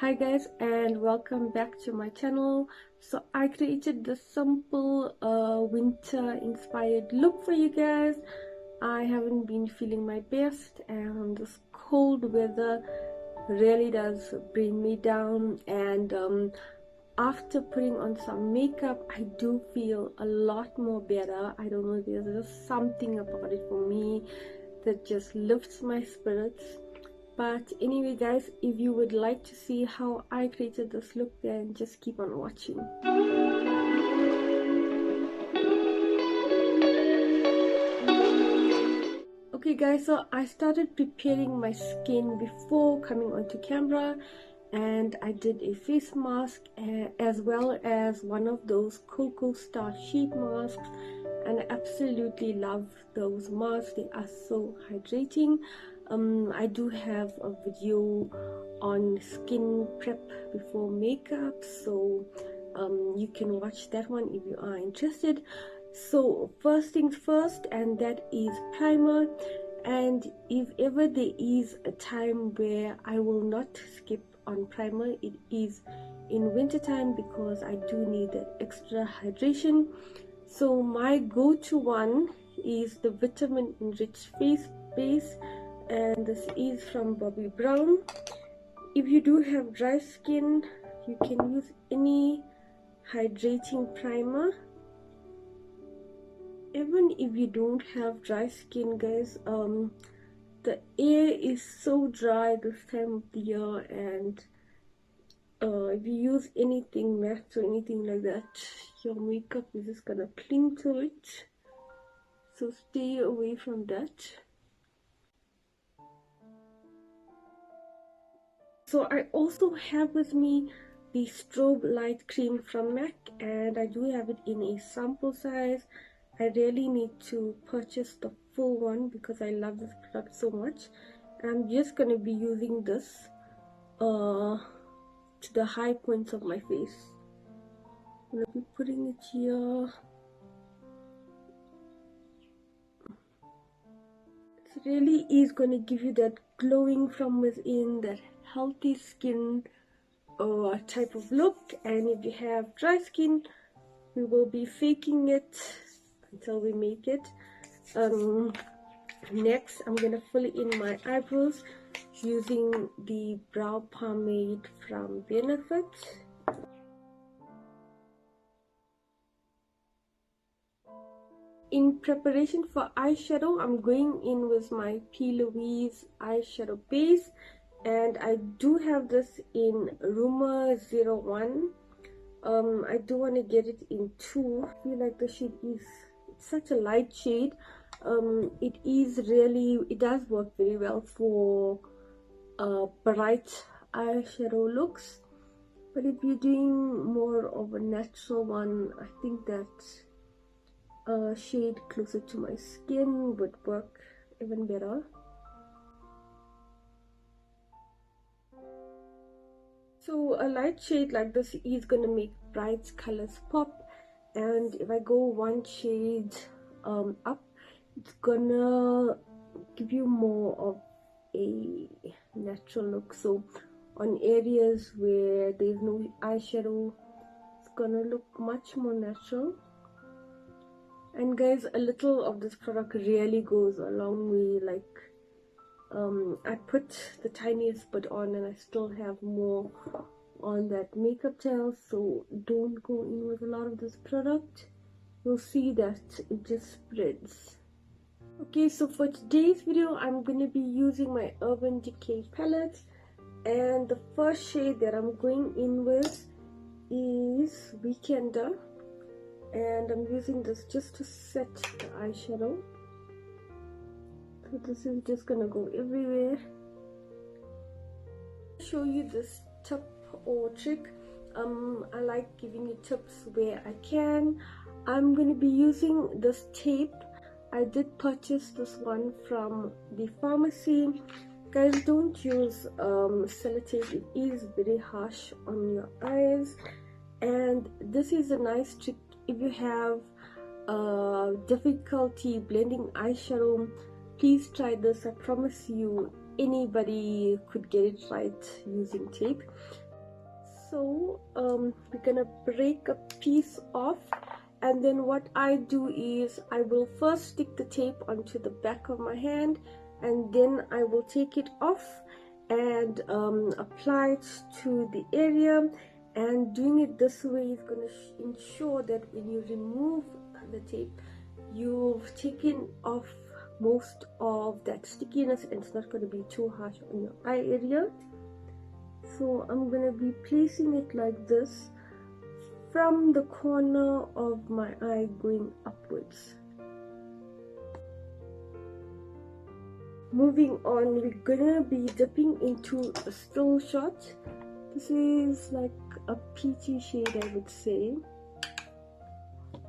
Hi guys, and welcome back to my channel. So I created this simple winter inspired look for you guys. I haven't been feeling my best, and this cold weather really does bring me down, and after putting on some makeup I do feel a lot more better. I don't know, there's just something about it for me that just lifts my spirits. But anyway guys, if you would like to see how I created this look, then just keep on watching. Okay guys, so I started preparing my skin before coming onto camera, and I did a face mask as well as one of those cocoa star sheet masks, and I absolutely love those masks. They are so hydrating. I do have a video on skin prep before makeup, so you can watch that one if you are interested. So first things first, and that is primer. And if ever there is a time where I will not skip on primer, it is in winter time, because I do need that extra hydration. So my go-to one is the vitamin enriched face base, and this is from Bobbi Brown. If you do have dry skin, you can use any hydrating primer. Even if you don't have dry skin guys, the air is so dry this time of the year, and if you use anything matte or anything like that, your makeup is just gonna cling to it, so stay away from that. So I also have with me the strobe light cream from MAC, and I do have it in a sample size. I really need to purchase the full one because I love this product so much. I'm just going to be using this to the high points of my face. I'm going to be putting it here. It really is going to give you that glowing from within, that healthy skin type of look. And if you have dry skin, we will be faking it until we make it. Next, I'm gonna fill in my eyebrows using the brow pomade from Benefit. In preparation for eyeshadow, I'm going in with my P.Louise eyeshadow base, and I do have this in Rumour 01. I do want to get it in 2. I feel like the shade is such a light shade. It does work very well for bright eyeshadow looks, but if you're doing more of a natural one, I think that shade closer to my skin would work even better. So a light shade like this is going to make bright colors pop, and if I go one shade up, it's gonna give you more of a natural look. So on areas where there's no eyeshadow, it's gonna look much more natural. And guys, a little of this product really goes a long way. Like I put the tiniest bit on and I still have more on that makeup gel, so don't go in with a lot of this product. You'll see that it just spreads. Okay, so for today's video, I'm going to be using my Urban Decay palette, and the first shade that I'm going in with is Weekender, and I'm using this just to set the eyeshadow. So this is just gonna go everywhere. I'll show you this tip or trick. I like giving you tips where I can. I'm gonna be using this tape. I did purchase this one from the pharmacy. Guys, don't use sellotape. It is very harsh on your eyes, and this is a nice trick if you have difficulty blending eyeshadow. Please try this. I promise you, anybody could get it right using tape. So we're gonna break a piece off, and then what I do is I will first stick the tape onto the back of my hand, and then I will take it off and apply it to the area. And doing it this way is going to ensure that when you remove the tape, you've taken off most of that stickiness and it's not going to be too harsh on your eye area. So I'm going to be placing it like this from the corner of my eye going upwards. Moving on, we're gonna be dipping into a still shot. This is like a peachy shade, I would say,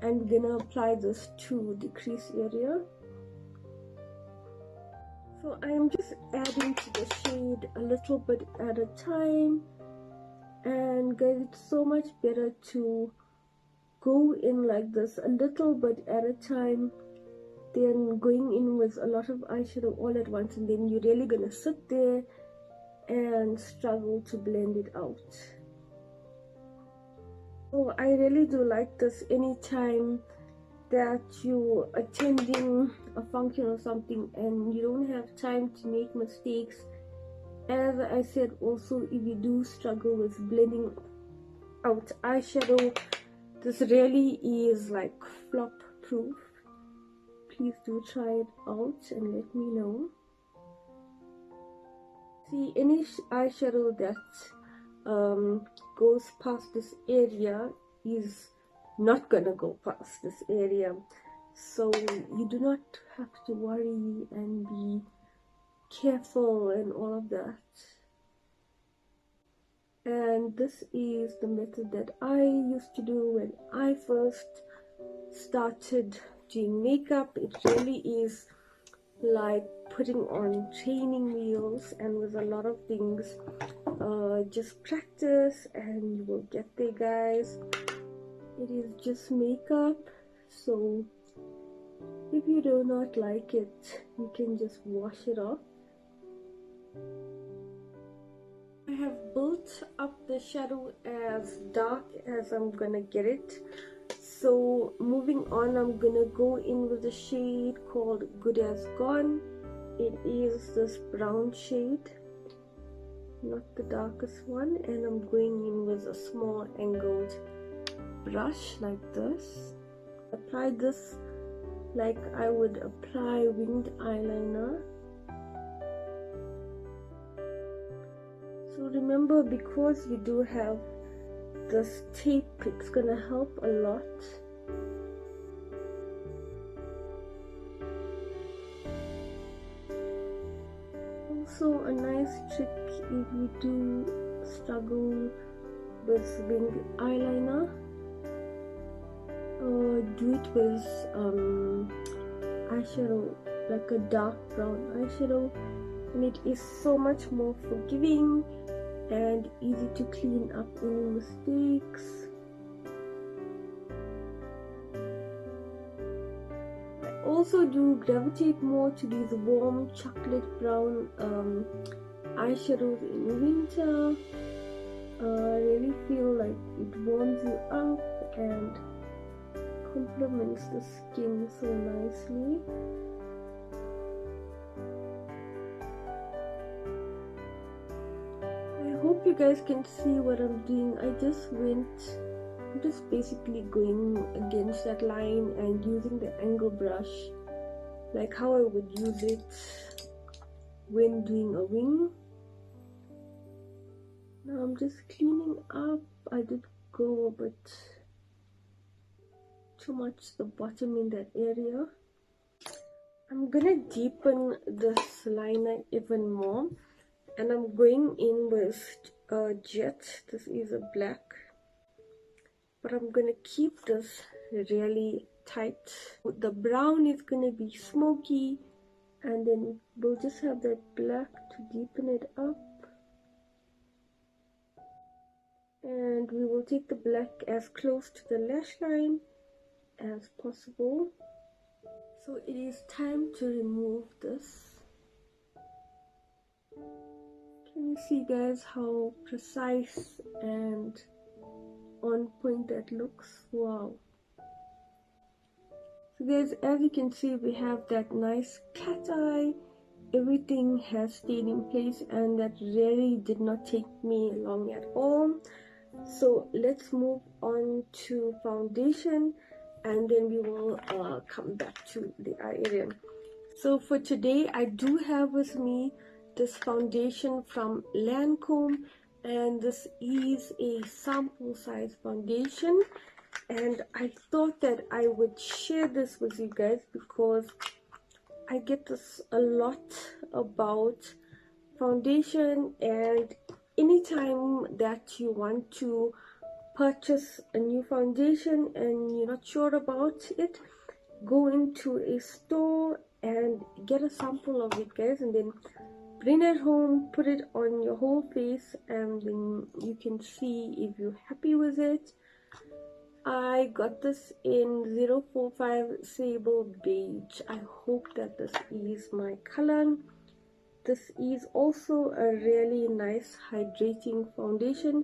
and we're gonna apply this to the crease area. So I am just adding to the shade a little bit at a time, and guys, it's so much better to go in like this, a little bit at a time, than going in with a lot of eyeshadow all at once, and then you're really gonna sit there and struggle to blend it out. So I really do like this anytime that you're attending a function or something and you don't have time to make mistakes. As I said, also, if you do struggle with blending out eyeshadow, this really is like flop proof. Please do try it out and let me know. See, any eyeshadow that goes past this area is not gonna go past this area, so you do not have to worry and be careful and all of that. And this is the method that I used to do when I first started doing makeup. It really is like putting on training wheels, and with a lot of things, just practice and you will get there, guys. It is just makeup, so if you do not like it, you can just wash it off. I have built up the shadow as dark as I'm gonna get it. So moving on, I'm gonna go in with a shade called Good As Gone. It is this brown shade, not the darkest one, and I'm going in with a small angled brush like this. Apply this like I would apply winged eyeliner. So remember, because we do have this tape, it's gonna help a lot. Also, a nice trick if you do struggle with winged eyeliner, do it with eyeshadow, like a dark brown eyeshadow, and it is so much more forgiving and easy to clean up any mistakes. I also do gravitate more to these warm chocolate brown eyeshadows in winter. I really feel like it warms you up and complements the skin so nicely. I hope you guys can see what I'm doing. I'm just basically going against that line and using the angle brush like how I would use it when doing a wing. Now I'm just cleaning up. I did go a bit too much the bottom in that area. I'm gonna deepen this liner even more, and I'm going in with jet. This is a black, but I'm gonna keep this really tight. The brown is gonna be smoky, and then we'll just have that black to deepen it up. And we will take the black as close to the lash line as possible. So it is time to remove this. Okay, Can you see guys how precise and on point that looks? Wow. So guys, as you can see, we have that nice cat eye. Everything has stayed in place, and that really did not take me long at all. So let's move on to foundation, and then we will come back to the eye area. So for today, I do have with me this foundation from Lancome, and this is a sample size foundation, and I thought that I would share this with you guys because I get this a lot about foundation, and anytime that you want to purchase a new foundation and you're not sure about it, go into a store and get a sample of it guys, and then bring it home, put it on your whole face, and then you can see if you're happy with it. I got this in 045 sable beige. I hope that this is my color. This is also a really nice hydrating foundation,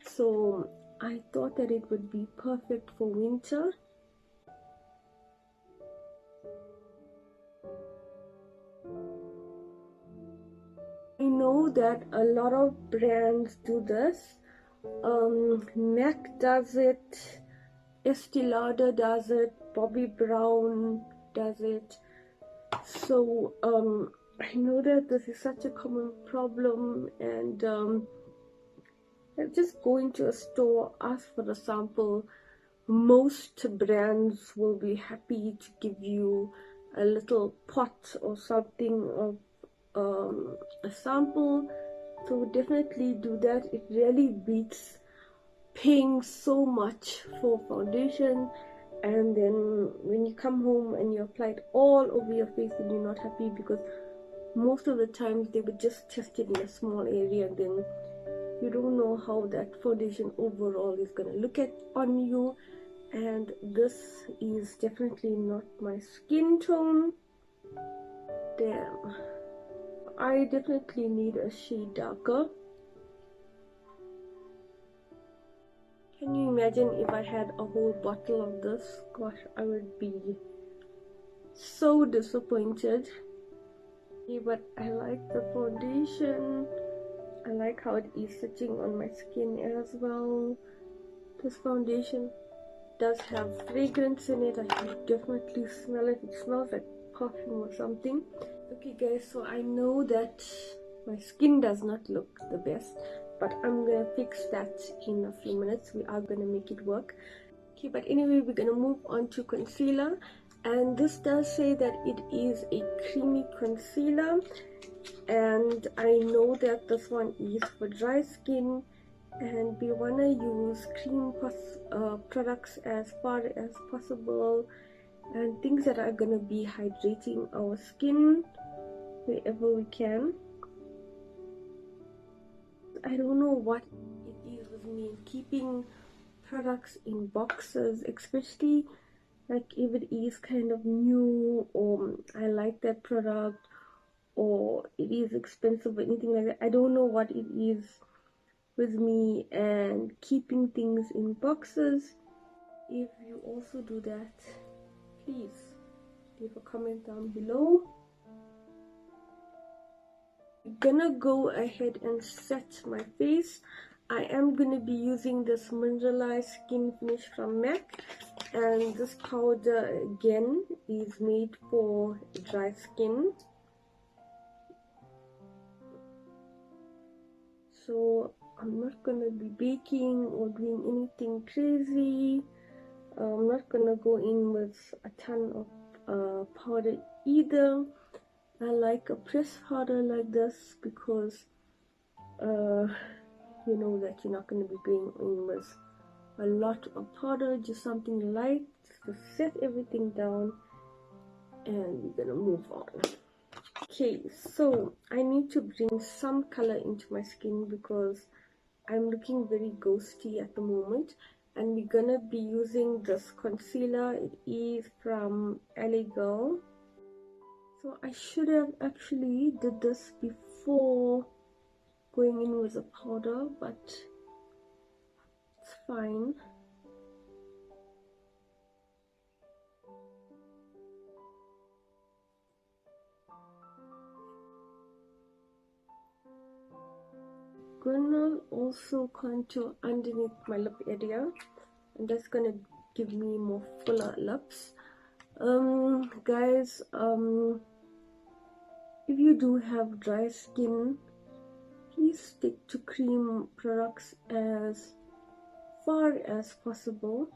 so I thought that it would be perfect for winter. I know that a lot of brands do this. MAC does it, Estee Lauder does it, Bobbi Brown does it. So I know that this is such a common problem, and just go into a store, ask for the sample. Most brands will be happy to give you a little pot or something of a sample, so definitely do that. It really beats paying so much for foundation, and then when you come home and you apply it all over your face and you're not happy, because most of the times they would just test it in a small area, and then you don't know how that foundation overall is going to look at on you. And this is definitely not my skin tone. Damn, I definitely need a shade darker. Can you imagine if I had a whole bottle of this? Gosh, I would be so disappointed. Okay, but I like the foundation. I like how it is sitting on my skin as well. This foundation does have fragrance in it. I can definitely smell it. It smells like perfume or something. Okay guys, so I know that my skin does not look the best, but I'm gonna fix that in a few minutes. We are gonna make it work. Okay, but anyway, we're gonna move on to concealer, and this does say that it is a creamy concealer, and I know that this one is for dry skin, and we want to use cream products as far as possible, and things that are going to be hydrating our skin wherever we can. I don't know what it is with me keeping products in boxes, especially like if it is kind of new, or I like that product, or it is expensive or anything like that. I don't know what it is with me and keeping things in boxes. If you also do that, please leave a comment down below. I'm gonna go ahead and set my face. I am gonna be using this mineralize skin finish from MAC, and this powder again is made for dry skin. So I'm not gonna be baking or doing anything crazy. I'm not gonna go in with a ton of powder either. I like a pressed powder like this because you know that you're not going to be going in with a lot of powder, just something light to set everything down, and we're gonna move on. Okay, so I need to bring some color into my skin because I'm looking very ghosty at the moment, and we're gonna be using this concealer. It is from LA Girl. So I should have actually did this before going in with a powder, but it's fine. Gonna also contour underneath my lip area, and that's gonna give me more fuller lips. Guys, if you do have dry skin, please stick to cream products as far as possible.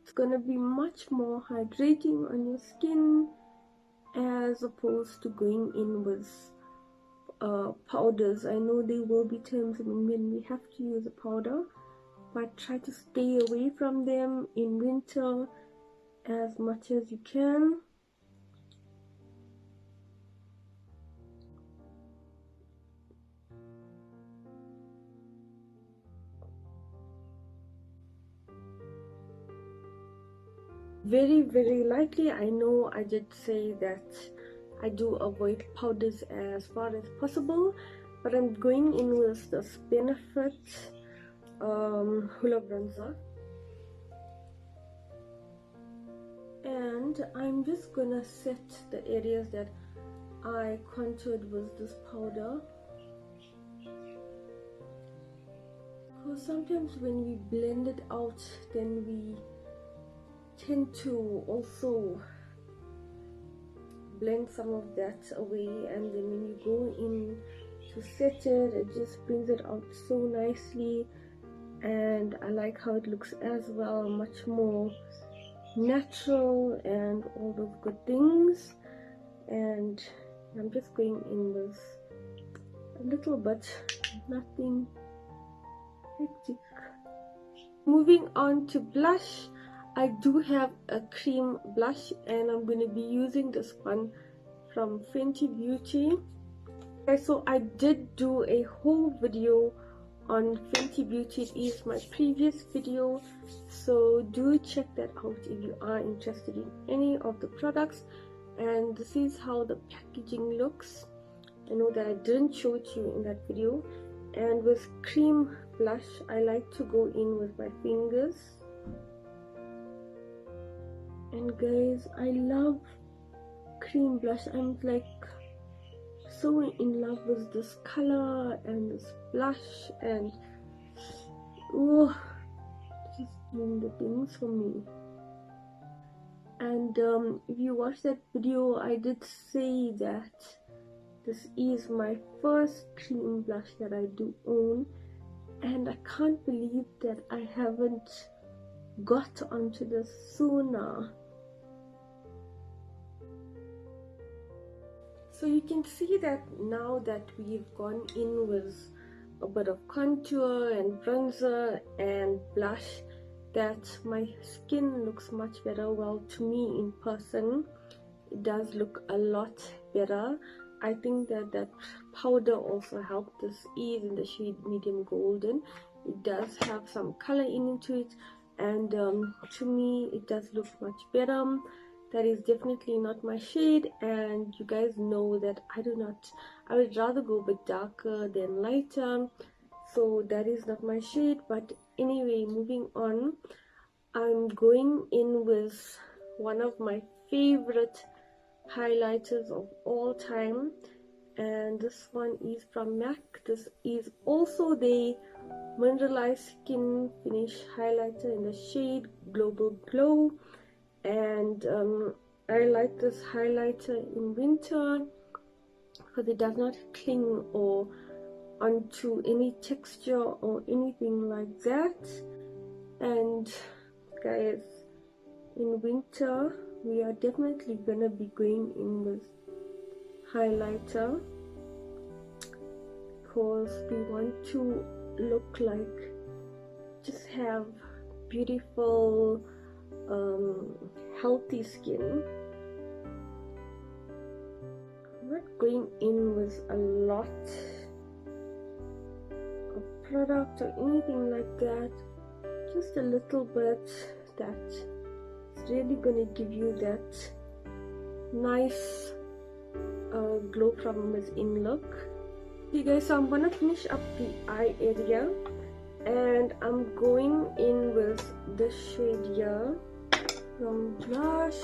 It's gonna be much more hydrating on your skin as opposed to going in with powders. I know there will be times when we have to use a powder, but try to stay away from them in winter as much as you can. Very lightly. I know I did say that I do avoid powders as far as possible, but I'm going in with this Benefit hoola bronzer, and I'm just gonna set the areas that I contoured with this powder, because sometimes when we blend it out, then we tend to also blend some of that away, and then when you go in to set it, it just brings it out so nicely, and I like how it looks as well, much more natural and all those good things. And I'm just going in with a little bit, nothing hectic. Moving on to blush, I do have a cream blush, and I'm going to be using this one from Fenty Beauty. Okay, so I did do a whole video on Fenty Beauty. It is my previous video, so do check that out if you are interested in any of the products. And this is how the packaging looks. I know that I didn't show it to you in that video. And with cream blush, I like to go in with my fingers. And guys, I love cream blush. I'm like so in love with this color and this blush, and oh, just doing the things for me. And if you watch that video, I did say that this is my first cream blush that I do own, and I can't believe that I haven't got onto this sooner. So you can see that now that we've gone in with a bit of contour and bronzer and blush, that my skin looks much better. Well, to me in person, it does look a lot better. I think that that powder also helped. This is in the shade medium golden. It does have some color into it, and to me it does look much better. That is definitely not my shade, and you guys know that I would rather go a bit darker than lighter, so that is not my shade. But anyway, moving on, I'm going in with one of my favorite highlighters of all time, and this one is from MAC. This is also the mineralize skin finish highlighter in the shade Global Glow. And I like this highlighter in winter because it does not cling or onto any texture or anything like that. And guys, in winter we are definitely gonna be going in with highlighter because we want to look like, just have beautiful healthy skin. I'm not going in with a lot of product or anything like that, just a little bit that's really gonna give you that nice glow from within look. Okay guys, so I'm gonna finish up the eye area and I'm going in with the shade here from Blush.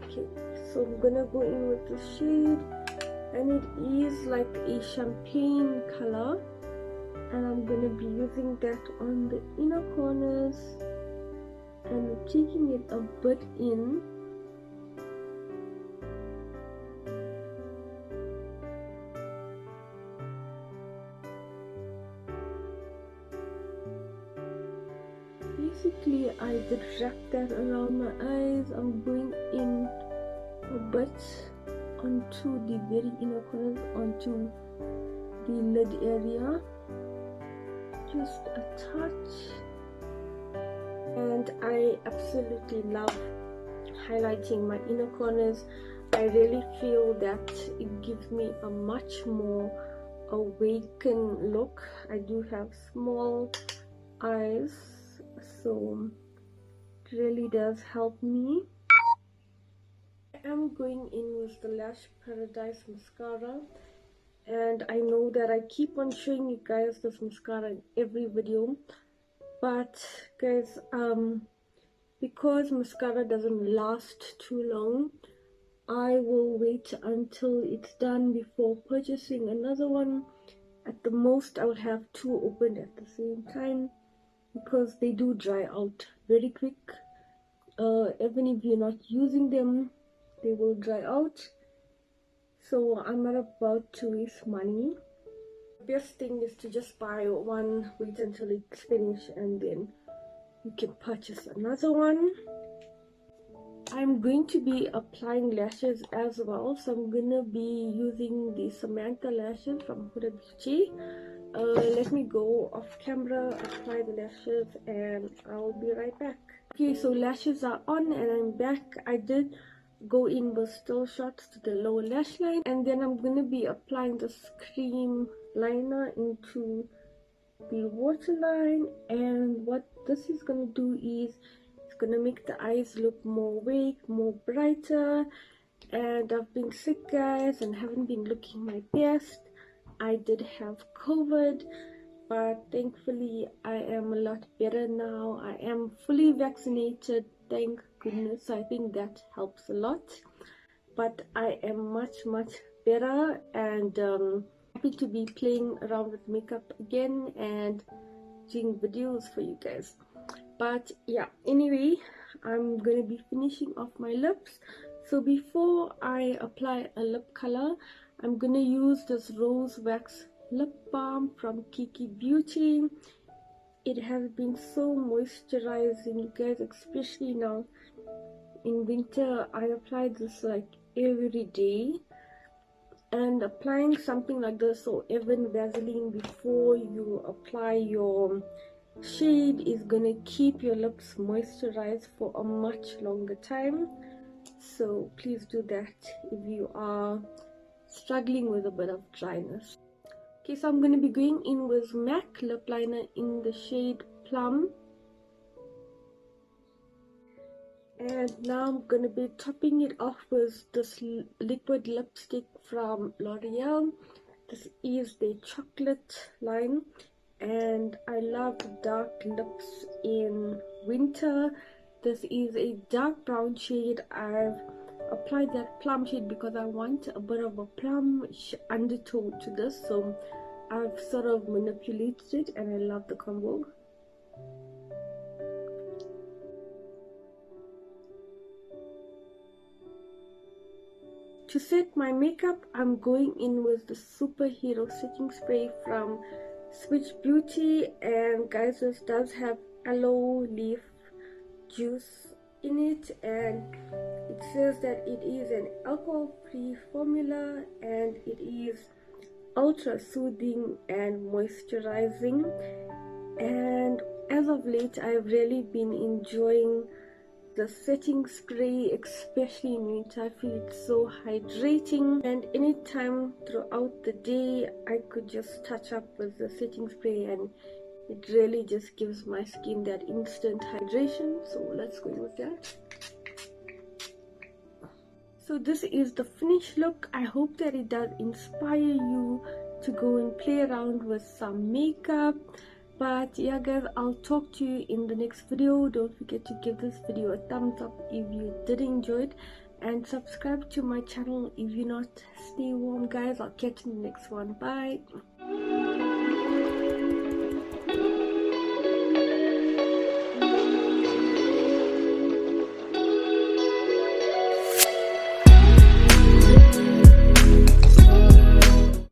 Okay, so I'm gonna go in with the shade and it is like a champagne color and I'm gonna be using that on the inner corners and taking it a bit in. Basically, I did wrap that around my eyes. I'm going in a bit onto the very inner corners, onto the lid area, just a touch. And I absolutely love highlighting my inner corners. I really feel that it gives me a much more awakened look. I do have small eyes, so it really does help me. I am going in with the Lash Paradise mascara, and I know that I keep on showing you guys this mascara in every video, but guys, because mascara doesn't last too long, I will wait until it's done before purchasing another one. At the most, I will have two opened at the same time because they do dry out very quick. Even if you're not using them, they will dry out. So I'm not about to waste money. The best thing is to just buy one, wait until it's finished, and then you can purchase another one. I'm going to be applying lashes as well, so I'm gonna be using the Samantha lashes from Huda Beauty. Let me go off camera, apply the lashes, and I'll be right back. Okay, so lashes are on and I'm back. I did go in with still shots to the lower lash line, and then I'm gonna be applying this cream liner into the waterline. And what this is gonna do is it's gonna make the eyes look more awake, more brighter. And I've been sick, guys, and haven't been looking my best. I did have COVID, but thankfully I am a lot better now. I am fully vaccinated, thank goodness. I think that helps a lot, but I am much better, and happy to be playing around with makeup again and doing videos for you guys. But yeah, anyway, I'm gonna be finishing off my lips. So before I apply a lip color, I'm gonna use this rose wax lip balm from Kiki Beauty. It has been so moisturizing, you guys, especially now in winter. I apply this like every day, and applying something like this, or even Vaseline, before you apply your shade is gonna keep your lips moisturized for a much longer time. So please do that if you are struggling with a bit of dryness. Okay, so I'm going to be going in with MAC lip liner in the shade Plum, and now I'm going to be topping it off with this liquid lipstick from L'Oreal. This is the chocolate line, and I love dark lips in winter. This is a dark brown shade. I've applied that plum shade because I want a bit of a plum undertone to this, so I've sort of manipulated it, and I love the combo. To set my makeup, I'm going in with the superhero setting spray from Swiitchbeauty, and guys, this does have aloe leaf juice in it, and it says that it is an alcohol-free formula and it is ultra soothing and moisturizing. And as of late, I've really been enjoying the setting spray, especially in winter. I feel it's so hydrating, and anytime throughout the day I could just touch up with the setting spray, and it really just gives my skin that instant hydration. So let's go with that. So this is the finished look. I hope that it does inspire you to go and play around with some makeup. But yeah guys, I'll talk to you in the next video. Don't forget to give this video a thumbs up if you did enjoy it, and subscribe to my channel if you're not. Stay warm guys, I'll catch you in the next one. Bye.